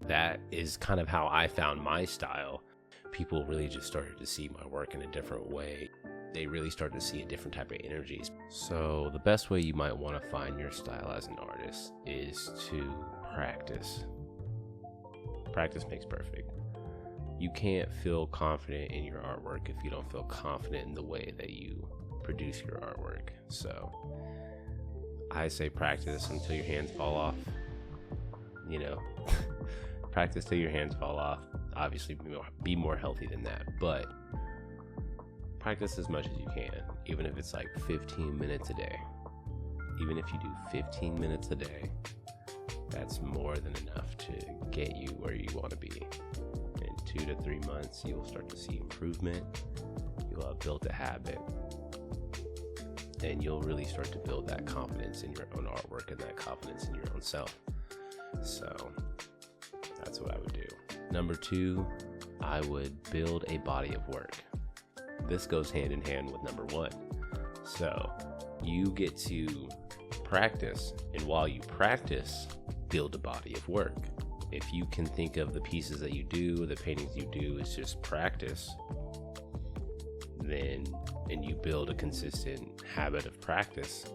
that is kind of how I found my style. People really just started to see my work in a different way. They really started to see a different type of energies. So the best way you might want to find your style as an artist is to practice. Practice makes perfect. You can't feel confident in your artwork if you don't feel confident in the way that you produce your artwork. So I say practice until your hands fall off. Practice till your hands fall off. Obviously be more healthy than that, but practice as much as you can, even if it's like 15 minutes a day. Even if you do 15 minutes a day, that's more than enough to get you where you want to be. In 2 to 3 months, you'll start to see improvement. You'll have built a habit, and you'll really start to build that confidence in your own artwork and that confidence in your own self. So that's what I would do. Number 2, I would build a body of work. This goes hand in hand with number 1. So you get to practice, and while you practice, build a body of work. If you can think of the pieces that you do, the paintings you do, is just practice, then, and you build a consistent habit of practice,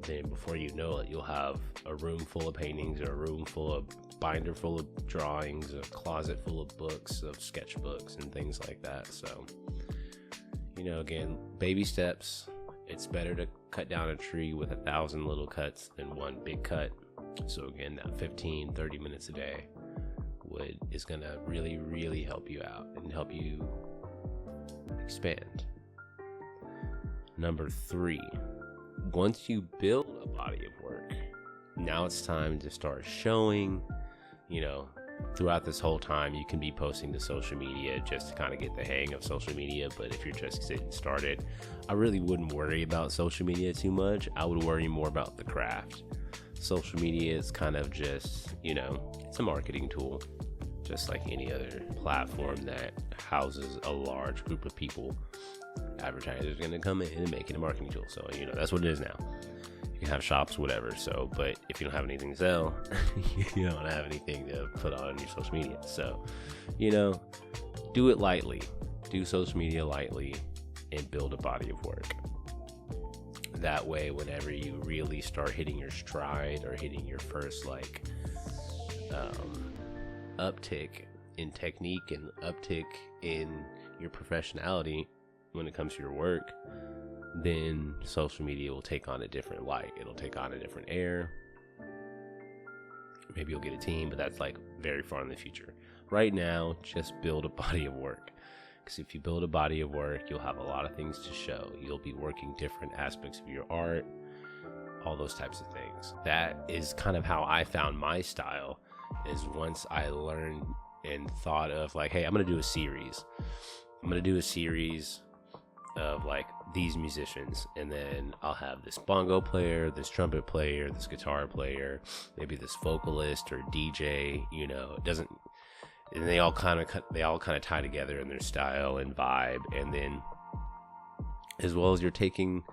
then before you know it, you'll have a room full of paintings, or a room full of binder full of drawings, a closet full of books, of sketchbooks and things like that. So, again, baby steps. It's better to cut down a tree with 1,000 little cuts than one big cut. So again, that 15-30 minutes a day is going to really, really help you out and help you expand. Number 3, once you build a body of work, now it's time to start showing. Throughout this whole time, you can be posting to social media just to kind of get the hang of social media. But if you're just getting started, I really wouldn't worry about social media too much. I would worry more about the craft. Social media is kind of just, it's a marketing tool, just like any other platform that houses a large group of people. Advertisers are going to come in and make it a marketing tool. So, that's what it is now. You can have shops, whatever. So, but if you don't have anything to sell, you don't have anything to put on your social media. So, do it lightly. Do social media lightly and build a body of work. That way, whenever you really start hitting your stride or hitting your first uptick in technique and uptick in your professionality when it comes to your work, then social media will take on a different light. It'll take on a different air. Maybe you'll get a team, but that's very far in the future. Right now, just build a body of work. Because if you build a body of work, you'll have a lot of things to show. You'll be working different aspects of your art, all those types of things. That is kind of how I found my style, is once I learned and thought of hey, I'm going to do a series. I'm going to do a series of these musicians, and then I'll have this bongo player, this trumpet player, this guitar player, maybe this vocalist or DJ. It doesn't, and they all kind of tie together in their style and vibe. And then, as well as you're taking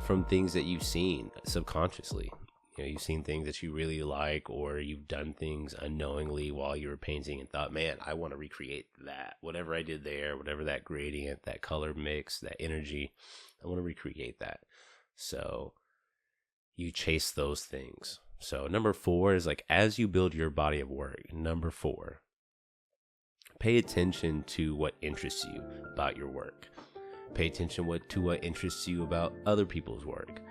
from things that you've seen subconsciously. You've seen things that you really like, or you've done things unknowingly while you were painting and thought, man, I want to recreate that. Whatever I did there, whatever that gradient, that color mix, that energy, I want to recreate that. So you chase those things. So number 4 is as you build your body of work, number 4, pay attention to what interests you about your work. Pay attention to what interests you about other people's work.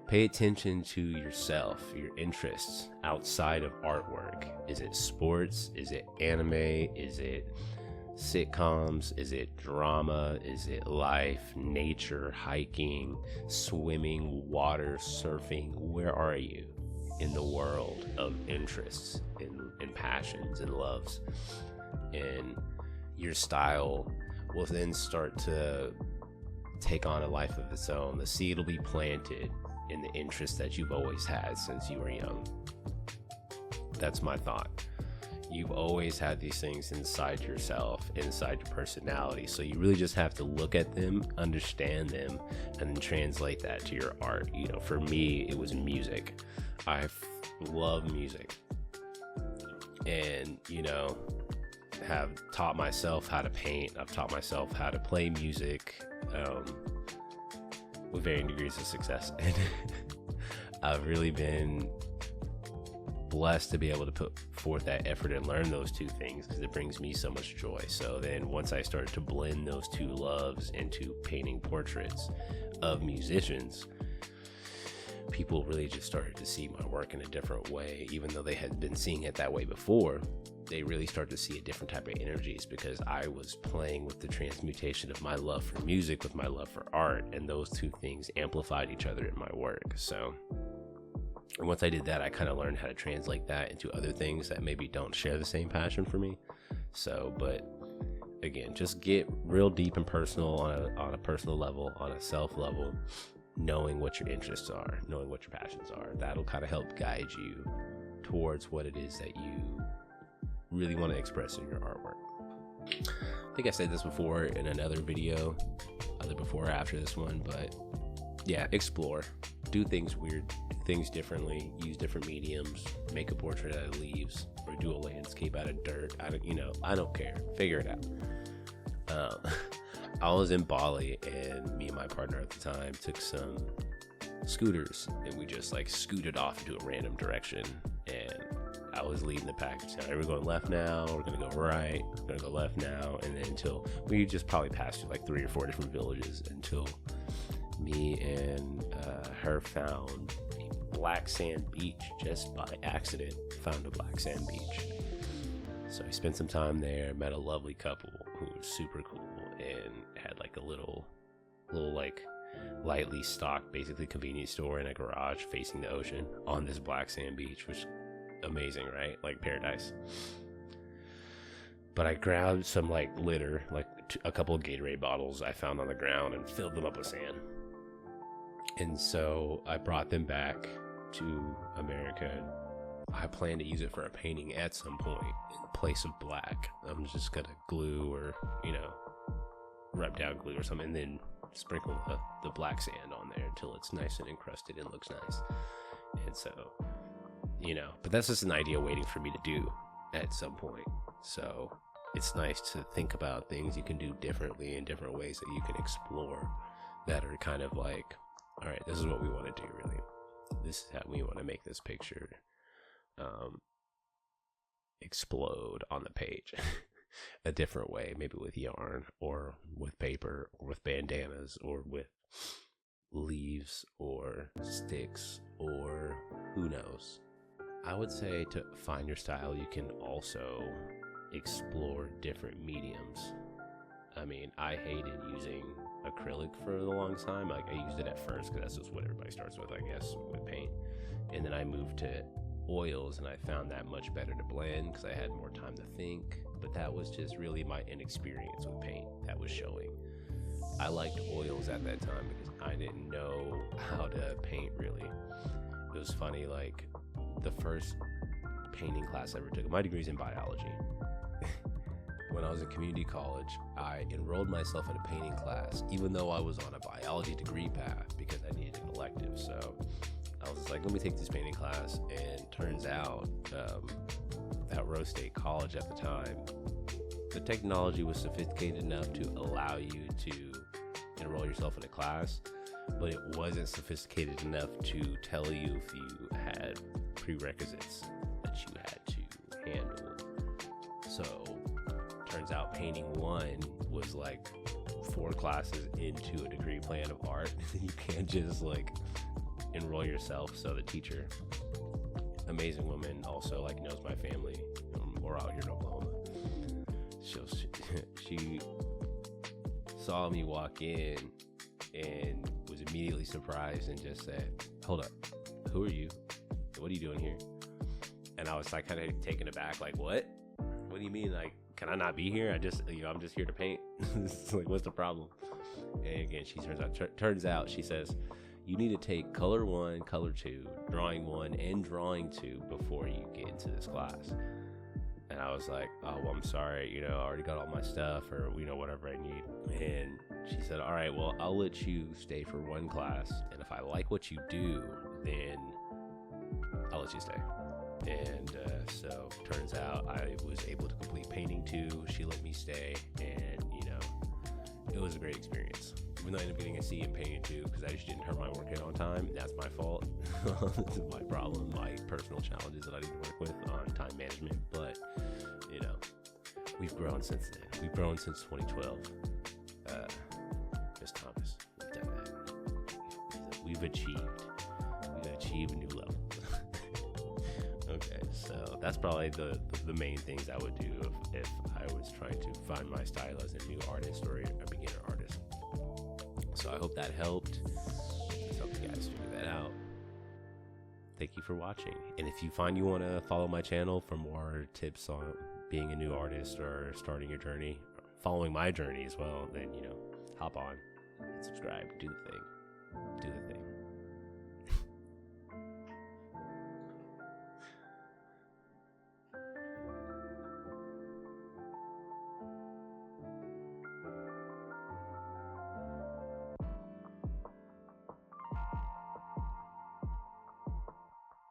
Pay attention to yourself, your interests outside of artwork. Is it sports? Is it anime? Is it sitcoms? Is it drama? Is it life, nature, hiking, swimming, water, surfing? Where are you in the world of interests and passions and loves? And your style will then start to take on a life of its own. The seed will be planted in the interest that you've always had since you were young. That's my thought. You've always had these things inside yourself, inside your personality. So you really just have to look at them, understand them, and then translate that to your art. For me, it was music. I love music. and, you know, have taught myself how to paint. I've taught myself how to play music, with varying degrees of success. And I've really been blessed to be able to put forth that effort and learn those two things, because it brings me so much joy. So then once I started to blend those two loves into painting portraits of musicians, people really just started to see my work in a different way. Even though they had been seeing it that way before, they really started to see a different type of energies, because I was playing with the transmutation of my love for music with my love for art, and those two things amplified each other in my work. So and once I did that, I kind of learned how to translate that into other things that maybe don't share the same passion for me. So, but again, just get real deep and personal on a personal level, on a self level, knowing what your interests are, knowing what your passions are. That'll kind of help guide you towards what it is that you really want to express in your artwork. I think I said this before in another video, either before or after this one, but yeah, explore, do things weird, do things differently, use different mediums, make a portrait out of leaves, or do a landscape out of dirt. I don't care. Figure it out. I was in Bali, and me and my partner at the time took some scooters, and we just like scooted off into a random direction, and I was leading the pack. So we're going left now, we're gonna go right, we're gonna go left now, and then until we just probably passed through like 3 or 4 different villages until me and her found a black sand beach. Just by accident found a black sand beach. So we spent some time there, met a lovely couple who was super cool, and had like a little like lightly stocked basically convenience store in a garage facing the ocean on this black sand beach, which amazing, right? Like paradise. But I grabbed some like litter, like a couple of Gatorade bottles I found on the ground, and filled them up with sand. And so I brought them back to America. I plan to use it for a painting at some point in place of black. I'm just gonna glue, or rub down glue or something, and then sprinkle the black sand on there until it's nice and encrusted and looks nice. And so, but that's just an idea waiting for me to do at some point. So it's nice to think about things you can do differently in different ways that you can explore, that are kind of like, all right, this is what we want to do, really. This is how we want to make this picture explode on the page a different way, maybe with yarn, or with paper, or with bandanas, or with leaves, or sticks, or who knows. I would say to find your style, you can also explore different mediums. I mean, I hated using acrylic for a long time. Like, I used it at first because that's just what everybody starts with, I guess, with paint. And then I moved to oils, and I found that much better to blend because I had more time to think. But that was just really my inexperience with paint that was showing. I liked oils at that time because I didn't know how to paint, really. It was funny, like, the first painting class I ever took, my degree's in biology. When I was in community college, I enrolled myself in a painting class, even though I was on a biology degree path, because I needed an elective. So I was just like, let me take this painting class. And turns out at Rose State College at the time, the technology was sophisticated enough to allow you to enroll yourself in a class, but it wasn't sophisticated enough to tell you if you had prerequisites that you had to handle. So turns out painting 1 was like 4 classes into a degree plan of art. You can't just like enroll yourself. So the teacher, amazing woman, also like knows my family. We're out here in Oklahoma. She saw me walk in and was immediately surprised and just said, "Hold up, who are you? What are you doing here?" And I was like kind of taken aback, like, what do you mean? Like, can I not be here? I'm just here to paint. Like, what's the problem? And again, she turns out she says, you need to take color 1, color 2, drawing 1, and drawing 2 before you get into this class. And I was like, oh, well, I'm sorry, I already got all my stuff, or whatever I need. And she said, all right, well, I'll let you stay for 1 class, and if I like what you do, then I'll let you stay. And so turns out I was able to complete painting 2. She let me stay, and it was a great experience. Even though I ended up getting a C in painting 2 because I just didn't turn my work in on time. That's my fault. This is my problem, my personal challenges that I need to work with on time management. But we've grown since then. We've grown since 2012. Miss Thomas, we've done that. We've achieved a new level. Okay, so that's probably the main things I would do if I was trying to find my style as a new artist or a beginner artist. So I hope that helped. Let's help you guys figure that out. Thank you for watching. And if you find you want to follow my channel for more tips on being a new artist or starting your journey, following my journey as well, then hop on, subscribe, do the thing.